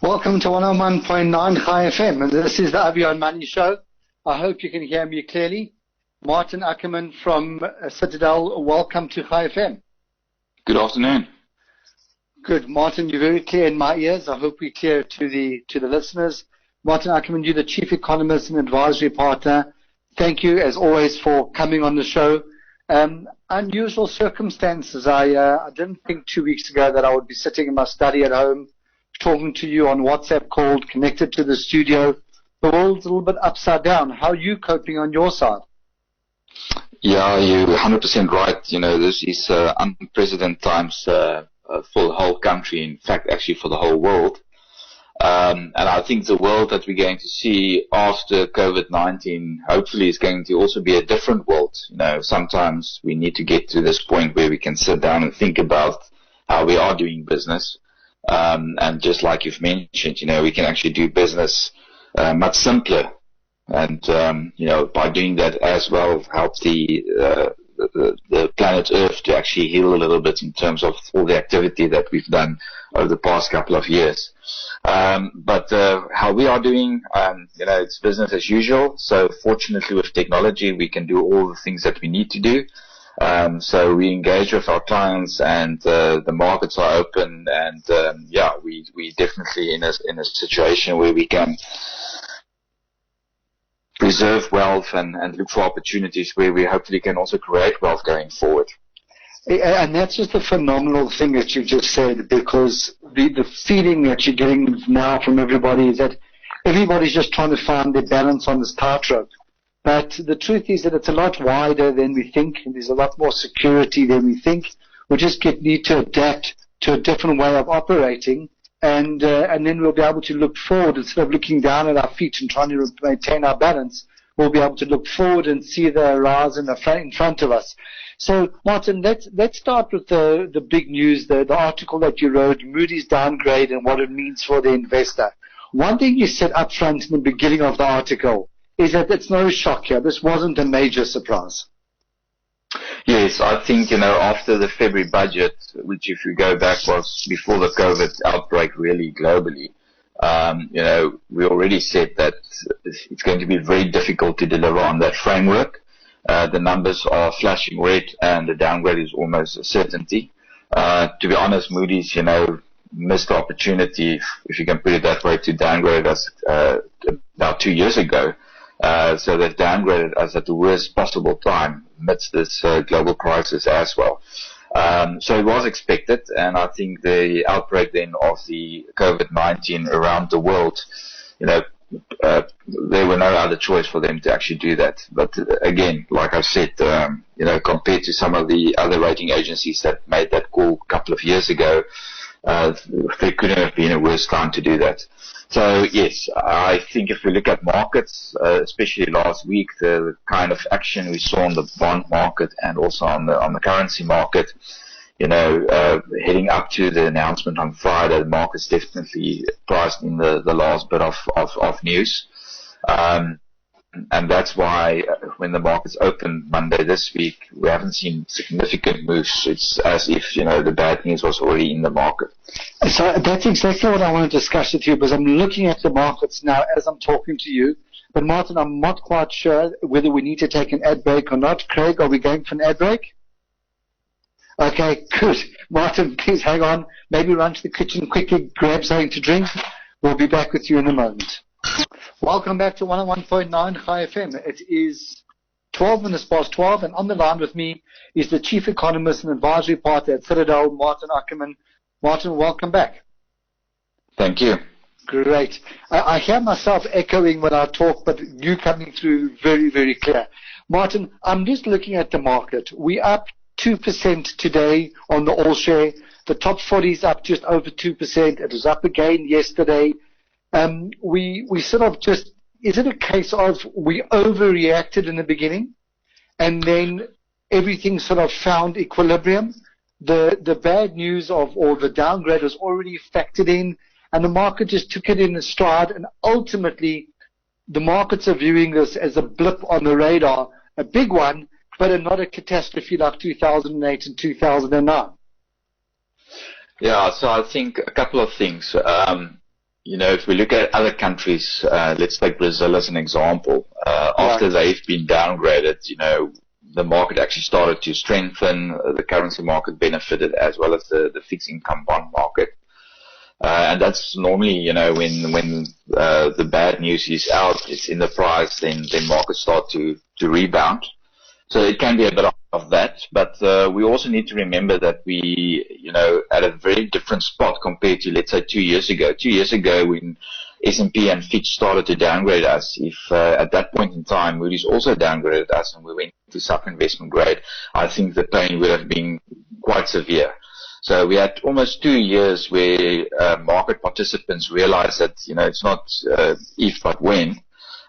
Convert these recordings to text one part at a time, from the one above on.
Welcome to 101.9 High FM, and this is the Avion Money Show. I hope you can hear me clearly. Maarten Ackerman from Citadel, welcome to High FM. Good afternoon. Good, Maarten, you're very clear in my ears. I hope we're clear to the listeners. Maarten Ackerman, you're the Chief Economist and Advisory Partner. Thank you, as always, for coming on the show. Unusual circumstances. I didn't think 2 weeks ago that I would be sitting in my study at home talking to you on WhatsApp call, connected to the studio. The world's a little bit upside down. How are you coping on your side? Yeah, you're 100% right. You know, this is unprecedented times for the whole country, in fact, actually for the whole world. And I think the world that we're going to see after COVID-19 hopefully is going to also be a different world. You know, sometimes we need to get to this point where we can sit down and think about how we are doing business. And just like you've mentioned, you know, we can actually do business much simpler. And, you know, by doing that as well, help the planet Earth to actually heal a little bit in terms of all the activity that we've done over the past couple of years. But how we are doing, you know, it's business as usual. So fortunately with technology, we can do all the things that we need to do. So we engage with our clients, and the markets are open, and yeah, we definitely in a situation where we can preserve wealth and look for opportunities where we hopefully can also create wealth going forward. And that's just a phenomenal thing that you just said, because the feeling that you're getting now from everybody is that everybody's just trying to find their balance on this tightrope. But the truth is that it's a lot wider than we think, and there's a lot more security than we think. We just need to adapt to a different way of operating, and then we'll be able to look forward instead of looking down at our feet and trying to maintain our balance. We'll be able to look forward and see the horizon in front of us. So, Maarten, let's start with the big news, the article that you wrote, Moody's downgrade and what it means for the investor. One thing you said up front in the beginning of the article is that it's no shock here. This wasn't a major surprise. Yes, I think, you know, after the February budget, which if you go back was before the COVID outbreak really globally, you know, we already said that it's going to be very difficult to deliver on that framework. The numbers are flashing red, and the downgrade is almost a certainty. To be honest, Moody's, you know, missed the opportunity, if you can put it that way, to downgrade us about 2 years ago. So they've downgraded us at the worst possible time amidst this global crisis as well. So it was expected, and I think the outbreak then of the COVID-19 around the world, you know, there were no other choice for them to actually do that. But again, like I said, you know, compared to some of the other rating agencies that made that call a couple of years ago, there couldn't have been a worse time to do that. So yes, I think if we look at markets, especially last week, the kind of action we saw on the bond market and also on the currency market, you know, heading up to the announcement on Friday, the market's definitely priced in the last bit of news. And that's why when the markets opened Monday this week, we haven't seen significant moves. It's as if, you know, the bad news was already in the market. So that's exactly what I want to discuss with you, because I'm looking at the markets now as I'm talking to you. But Maarten, I'm not quite sure whether we need to take an ad break or not. Craig, are we going for an ad break? Okay, good. Maarten, please hang on. Maybe run to the kitchen quickly, grab something to drink. We'll be back with you in a moment. Welcome back to 101.9 High FM. It is 12 minutes past 12, and on the line with me is the Chief Economist and Advisory Partner at Citadel, Maarten Ackerman. Maarten, welcome back. Thank you. Great. I hear myself echoing when I talk, but you coming through very, very clear. Maarten, I'm just looking at the market. We're up 2% today on the all share. The top 40 is up just over 2%. It was up again yesterday. We sort of just, is it a case of we overreacted in the beginning and then everything sort of found equilibrium? The bad news or the downgrade was already factored in, and the market just took it in a stride, and ultimately the markets are viewing this as a blip on the radar, a big one, but not a catastrophe like 2008 and 2009. Yeah, so I think a couple of things. if we look at other countries, let's take Brazil as an example. After they've been downgraded, the market actually started to strengthen. The currency market benefited as well as the fixed income bond market. And that's normally, when the bad news is out, it's in the price, then markets start to rebound. So it can be a bit of that, but we also need to remember that we, at a very different spot compared to, let's say, 2 years ago. 2 years ago, when S&P and Fitch started to downgrade us, if at that point in time Moody's also downgraded us and we went to sub-investment grade, I think the pain would have been quite severe. So we had almost 2 years where market participants realized that, it's not if but when.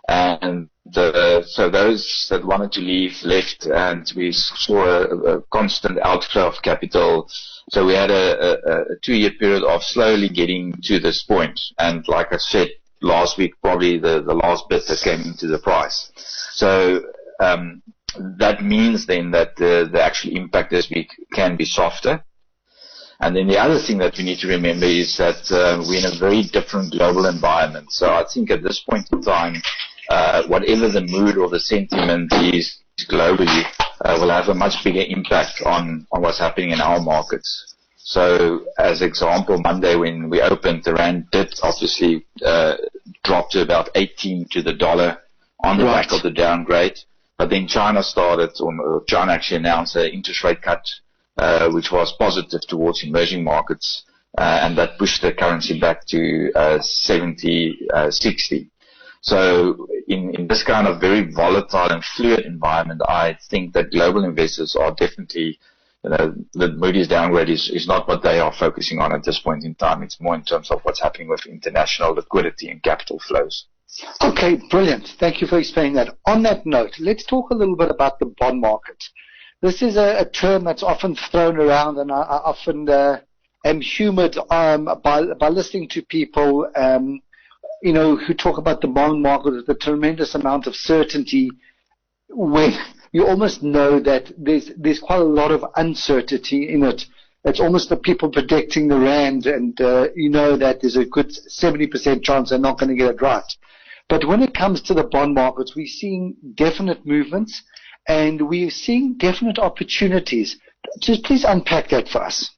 And so those that wanted to leave left, and we saw a constant outflow of capital. So we had a 2-year period of slowly getting to this point. And like I said last week, probably the last bit that came into the price. So that means then that the actual impact this week can be softer. And then the other thing that we need to remember is that we're in a very different global environment. So I think at this point in time, whatever the mood or the sentiment is globally, will have a much bigger impact on what's happening in our markets. So, as example, Monday when we opened, the rand did obviously drop to about 18 to the dollar on the back of the downgrade. But then China actually announced an interest rate cut, which was positive towards emerging markets, and that pushed the currency back to 60. So in this kind of very volatile and fluid environment, I think that global investors are definitely, the Moody's downgrade is not what they are focusing on at this point in time. It's more in terms of what's happening with international liquidity and capital flows. Okay, brilliant. Thank you for explaining that. On that note, let's talk a little bit about the bond market. This is a term that's often thrown around, and I often am humored by listening to people who talk about the bond market with a tremendous amount of certainty, when you almost know that there's quite a lot of uncertainty in it. It's almost the people predicting the rand, and that there's a good 70% chance they're not going to get it right. But when it comes to the bond markets, we're seeing definite movements, and we're seeing definite opportunities. Just please unpack that for us.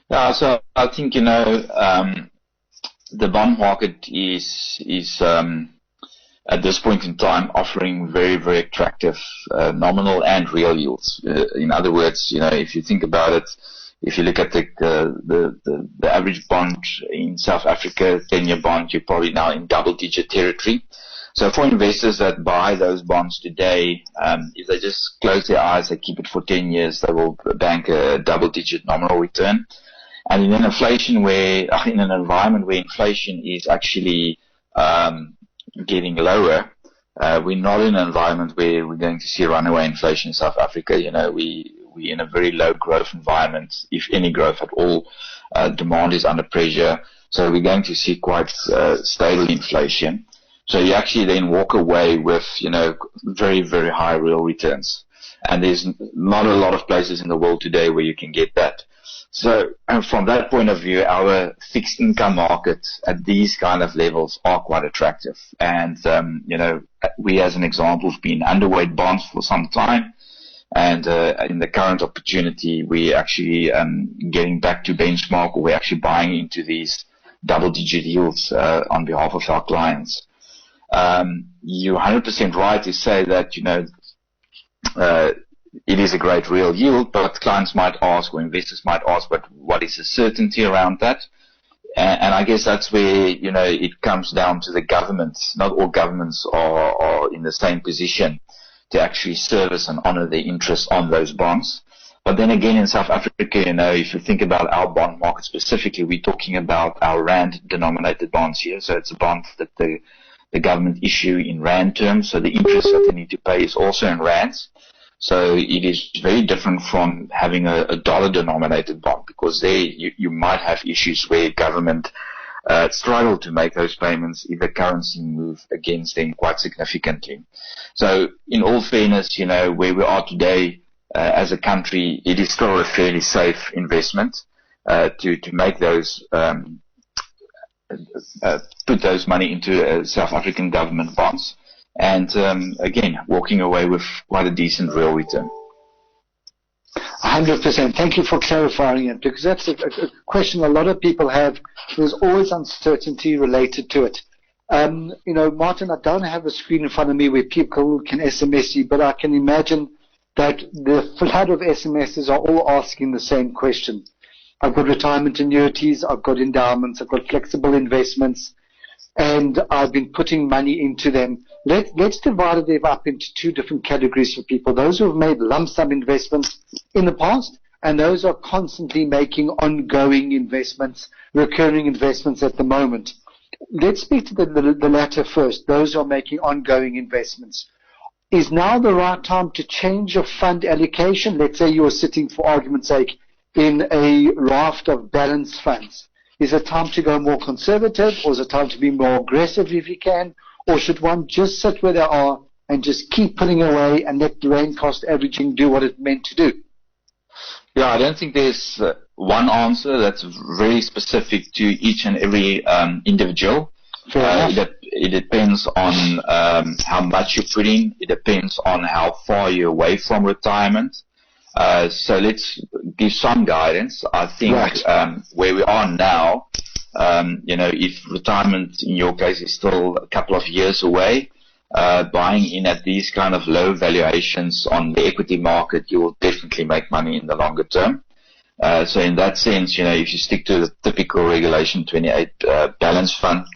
Yeah, so I think, the bond market is at this point in time offering very, very attractive nominal and real yields. In other words, if you think about it, if you look at the average bond in South Africa, 10-year bond, you're probably now in double-digit territory. So for investors that buy those bonds today, if they just close their eyes, they keep it for 10 years, they will bank a double-digit nominal return. And in an environment where inflation is actually getting lower, we're not in an environment where we're going to see runaway inflation in South Africa. We're in a very low growth environment, if any growth at all. Demand is under pressure, so we're going to see quite stable inflation. So you actually then walk away with, very, very high real returns. And there's not a lot of places in the world today where you can get that. So from that point of view, our fixed income markets at these kind of levels are quite attractive. And, we as an example have been underweight bonds for some time. And in the current opportunity, we're actually getting back to benchmark, or we're actually buying into these double-digit yields on behalf of our clients. You're 100% right to say that, it is a great real yield, but clients might ask, or investors might ask, but what is the certainty around that? And I guess that's where, it comes down to the governments. Not all governments are in the same position to actually service and honor their interest on those bonds. But then again, in South Africa, if you think about our bond market specifically, we're talking about our rand-denominated bonds here. So it's a bond that the government issue in rand terms, so the interest that they need to pay is also in rands. So it is very different from having a dollar-denominated bond, because there you might have issues where government struggle to make those payments if the currency move against them quite significantly. So in all fairness, where we are today as a country, it is still a fairly safe investment to make those put those money into South African government bonds, and again, walking away with quite a decent real return. 100%. Thank you for clarifying it, because that's a question a lot of people have. There's always uncertainty related to it. Maarten, I don't have a screen in front of me where people can SMS you, but I can imagine that the flood of SMSs are all asking the same question. I've got retirement annuities, I've got endowments, I've got flexible investments, and I've been putting money into them. Let's divide them up into two different categories for people. Those who have made lump sum investments in the past, and those who are constantly making ongoing investments, recurring investments at the moment. Let's speak to the latter first, those who are making ongoing investments. Is now the right time to change your fund allocation? Let's say you're sitting, for argument's sake, in a raft of balanced funds. Is it time to go more conservative, or is it time to be more aggressive if you can? Or should one just sit where they are and just keep putting away and let the rain cost averaging do what it's meant to do? Yeah, I don't think there's one answer that's very specific to each and every individual. It depends on how much you're putting. It depends on how far you're away from retirement. So let's give some guidance. I think where we are now, if retirement in your case is still a couple of years away, buying in at these kind of low valuations on the equity market, you will definitely make money in the longer term. So in that sense, if you stick to the typical Regulation 28 balance fund,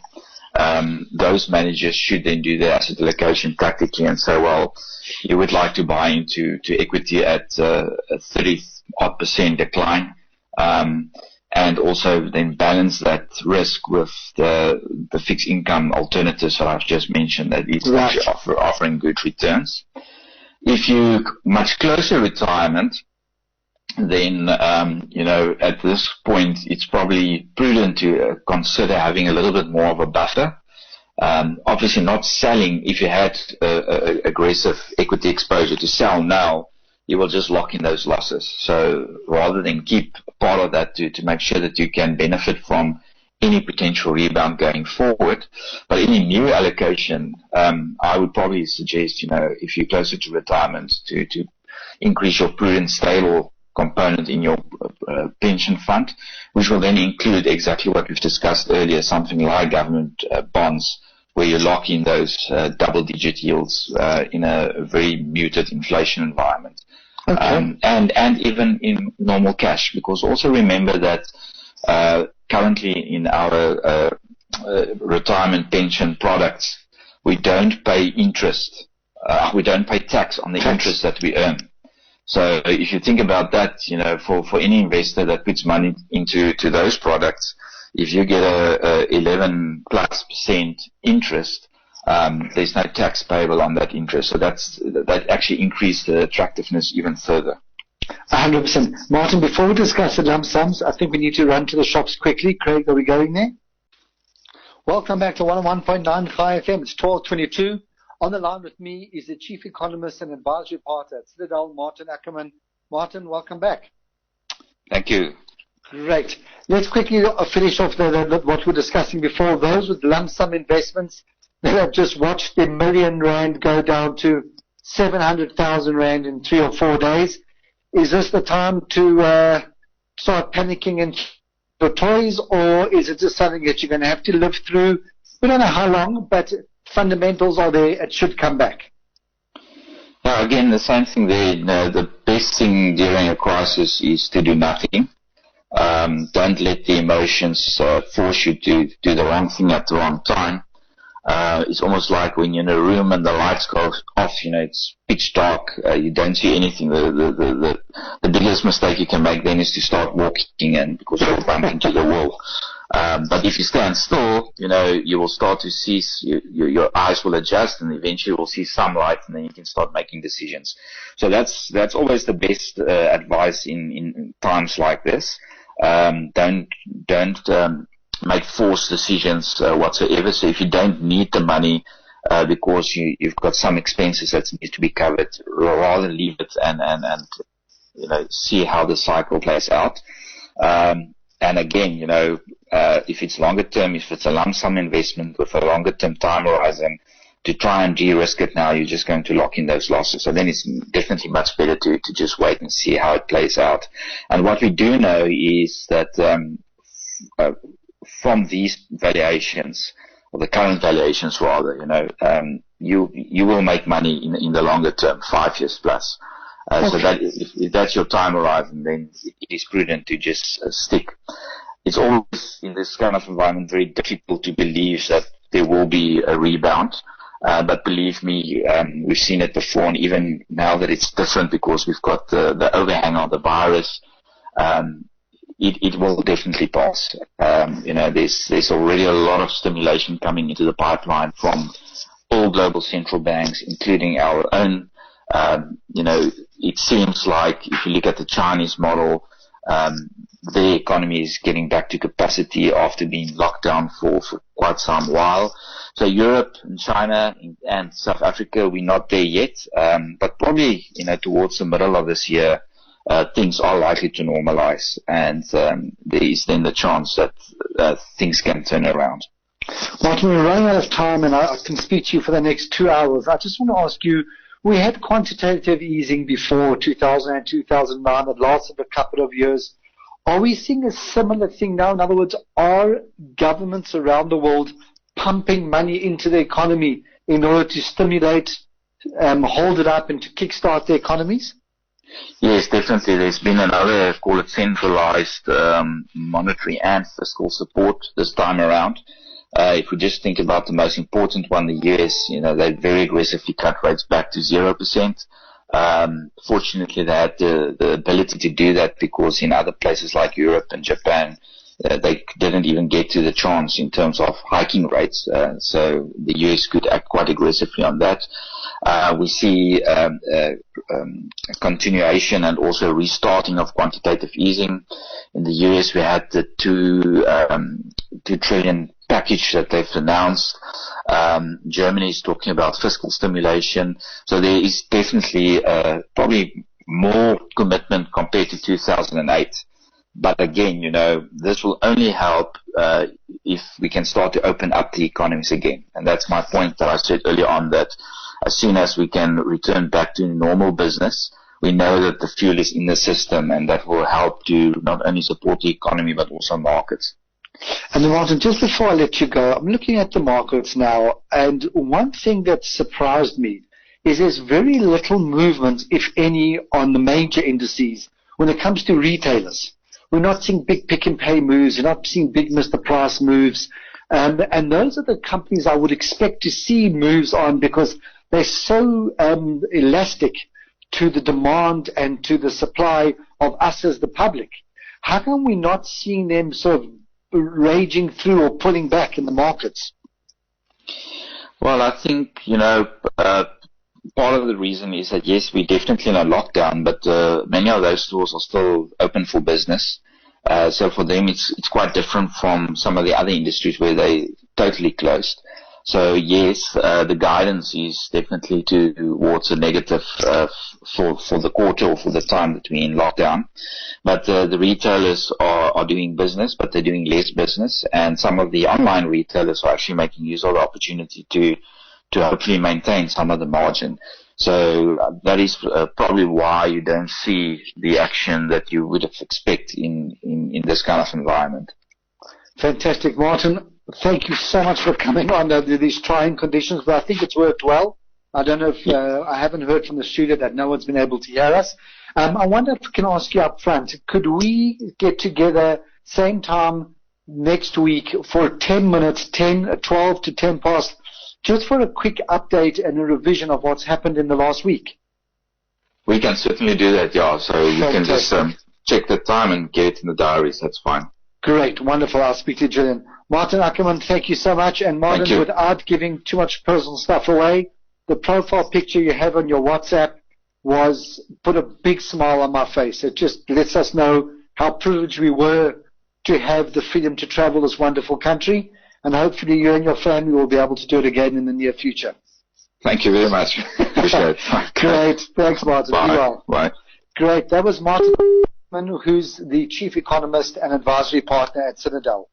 those managers should then do their asset allocation practically and say, well, you would like to buy into equity at a 30% decline, and also then balance that risk with the fixed income alternatives that I've just mentioned that is actually offering good returns. If you much closer retirement, then at this point it's probably prudent to consider having a little bit more of a buffer. Obviously not selling if you had aggressive equity exposure. To sell now, you will just lock in those losses. So rather than keep part of that to make sure that you can benefit from any potential rebound going forward, but any new allocation, I would probably suggest, if you're closer to retirement, to increase your prudent, stable component in your pension fund, which will then include exactly what we've discussed earlier, something like government bonds, where you lock in those double-digit yields in a very muted inflation environment. Okay. And even in normal cash, because also remember that currently in our retirement pension products, we don't pay interest. We don't pay tax on the interest that we earn. So if you think about that, for any investor that puts money into those products, if you get a 11+% interest, there's no tax payable on that interest. So that actually increased the attractiveness even further. 100%. Maarten, before we discuss the lump sums, I think we need to run to the shops quickly. Craig, are we going there? Welcome back to 101.9 Chai FM. It's 12:22. On the line with me is the Chief Economist and Advisory Partner at Citadel, Maarten Ackerman. Maarten, welcome back. Thank you. Great. Let's quickly finish off what we were discussing before. Those with lump sum investments that have just watched their R1 million go down to 700,000 Rand in 3 or 4 days. Is this the time to start panicking and for toys, or is it just something that you're going to have to live through? We don't know how long, but fundamentals are there. It should come back. Now, again, the same thing there. The best thing during a crisis is to do nothing. Don't let the emotions force you to do the wrong thing at the wrong time. It's almost like when you're in a room and the lights go off, it's pitch dark, you don't see anything. The biggest mistake you can make then is to start walking in, because you'll bump into the wall. But if you stand still, you will start to see, your eyes will adjust, and eventually you'll see some light, and then you can start making decisions. So that's always the best advice in times like this. Don't make forced decisions whatsoever. So if you don't need the money because you've got some expenses that need to be covered, rather leave it and see how the cycle plays out. And again, if it's longer term, if it's a lump sum investment with a longer term time horizon, to try and de-risk it now, you're just going to lock in those losses. So then it's definitely much better to just wait and see how it plays out. And what we do know is that from these valuations, or the current valuations rather, you will make money in the longer term, 5 years plus. Okay. So that if that's your time horizon, then it is prudent to just stick. It's always in this kind of environment very difficult to believe that there will be a rebound. But believe me, we've seen it before, and even now that it's different because we've got the overhang of the virus, it will definitely pass. There's already a lot of stimulation coming into the pipeline from all global central banks, including our own. It seems like if you look at the Chinese model, their economy is getting back to capacity after being locked down for quite some while. So Europe and China and South Africa, we're not there yet, but probably, towards the middle of this year, things are likely to normalize, and there is then the chance that things can turn around. Maarten, we're running out of time, and I can speak to you for the next 2 hours. I just want to ask you, we had quantitative easing before 2000 and 2009 that lasted a couple of years. Are we seeing a similar thing now? In other words, are governments around the world pumping money into the economy in order to stimulate, hold it up, and to kickstart the economies? Yes, definitely. There's been another, call it centralized monetary and fiscal support this time around. If we just think about the most important one, the US, they very aggressively cut rates back to 0%. Fortunately, they had the ability to do that because in other places like Europe and Japan, they didn't even get to the chance in terms of hiking rates. So the US could act quite aggressively on that. We see a continuation and also restarting of quantitative easing. In the US, we had the $2 trillion package that they've announced. Germany is talking about fiscal stimulation. So there is definitely probably more commitment compared to 2008. But again, this will only help if we can start to open up the economies again. And that's my point that I said earlier on, that as soon as we can return back to normal business, we know that the fuel is in the system, and that will help to not only support the economy but also markets. And Maarten, just before I let you go, I'm looking at the markets now, and one thing that surprised me is there's very little movement, if any, on the major indices when it comes to retailers. We're not seeing big pick and pay moves. We're not seeing big Mr. Price moves. And those are the companies I would expect to see moves on because they're so elastic to the demand and to the supply of us as the public. How come we're not seeing them sort of raging through or pulling back in the markets? Well, I think, part of the reason is that, yes, we're definitely in a lockdown, but many of those stores are still open for business. So for them, it's quite different from some of the other industries where they totally closed. So yes, the guidance is definitely towards a negative for the quarter or for the time that we're in lockdown. But the retailers are doing business, but they're doing less business, and some of the online retailers are actually making use of the opportunity to hopefully maintain some of the margin. So that is probably why you don't see the action that you would have expected in this kind of environment. Fantastic, Maarten. Thank you so much for coming on under these trying conditions, but I think it's worked well. I don't know if I haven't heard from the studio that no one's been able to hear us. I wonder if I can ask you up front, could we get together same time next week for 10 minutes, 12 to 10 past, just for a quick update and a revision of what's happened in the last week? We can certainly do that, yeah. So you can just check the time and get it in the diaries. That's fine. Great. Wonderful. I'll speak to you, Julian. Maarten Ackerman, thank you so much. And Maarten, without giving too much personal stuff away, the profile picture you have on your WhatsApp put a big smile on my face. It just lets us know how privileged we were to have the freedom to travel this wonderful country. And hopefully you and your family will be able to do it again in the near future. Thank you very much. Appreciate it. Great. Thanks, Maarten. Bye. Be well. Bye. Great. That was Maarten. Ackerman, who's the chief economist and advisory partner at Citadel.